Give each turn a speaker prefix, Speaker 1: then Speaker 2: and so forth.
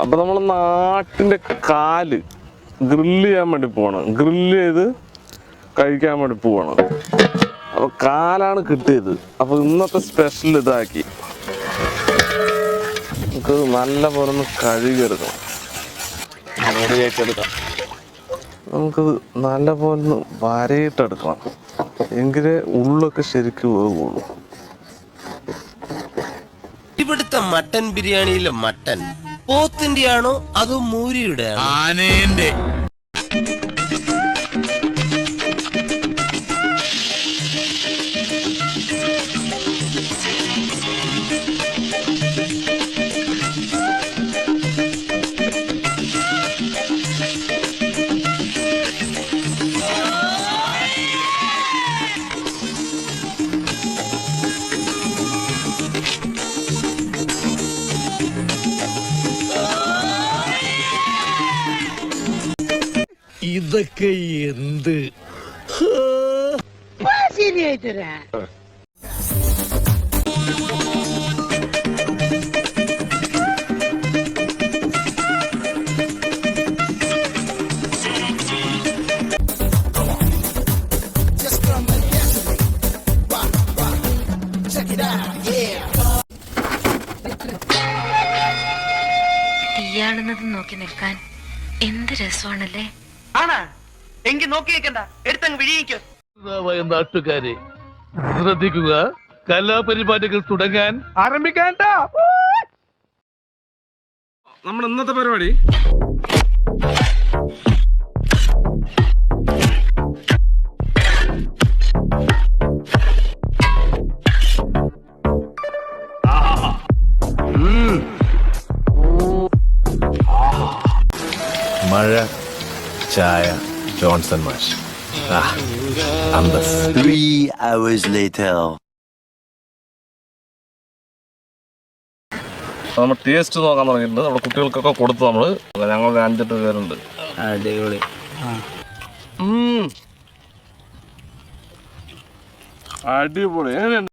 Speaker 1: അപ്പോൾ നമ്മൾ നാട്ടിൻ്റെ കാല് ഗ്രില്ല് ചെയ്യാൻ വേണ്ടി പോവാണ്. ഗ്രില്ല് ചെയ്ത് കഴിക്കാൻ വേണ്ടി പോവാണ്. അപ്പോൾ കാലാണ് കിട്ടിയത്. അപ്പോൾ ഇന്നത്തെ സ്പെഷ്യൽ ഇതാക്കി നമുക്ക് നല്ല പോലെ ഒന്ന് കഴുകിയെടുക്കണം. റെഡിയാക്കിയെടുക്കാം. നമുക്കത് നല്ല പോലെ ഒന്ന് വരയിട്ടെടുക്കണം, എങ്കിലേ ഉള്ളൊക്കെ ശരിക്കും വേവുള്ളൂ.
Speaker 2: ഇവിടുത്തെ മട്ടൻ ബിരിയാണിയിലെ മട്ടൻ പോത്തിന്റെ ആണോ അതോ മൂരിയുടെ ആനേന്റെ? ഇതൊക്കെ എന്ത്
Speaker 3: ശരിയായിട്ടരാ.
Speaker 4: തീയാളുന്നത് നോക്കി നിൽക്കാൻ എന്ത് രസമാണല്ലേ.
Speaker 5: ആണാ? എങ്കിൽ നോക്കി നിൽക്കണ്ട, എടുത്തങ്ങ് വിഴിയിക്കോ.
Speaker 6: നാട്ടുകാരെ ശ്രദ്ധിക്കുക, കലാപരിപാടികൾ തുടങ്ങാൻ ആരംഭിക്കാൻ.
Speaker 1: നമ്മുടെ ഇന്നത്തെ പരിപാടി
Speaker 7: മഴ, ചായ, ജോൺസൺ മാഷ്.
Speaker 2: 3 hours later.
Speaker 1: നമ്മൾ ടേസ്റ്റ് നോക്കാൻ തുടങ്ങിയിട്ടുണ്ട്. നമ്മുടെ കുട്ടികൾക്കൊക്കെ കൊടുത്തു. ഞങ്ങൾ 5-8 പേരുണ്ട്.
Speaker 2: അടിപൊളി.
Speaker 1: അടിപൊളി. എങ്ങനെയുണ്ട്?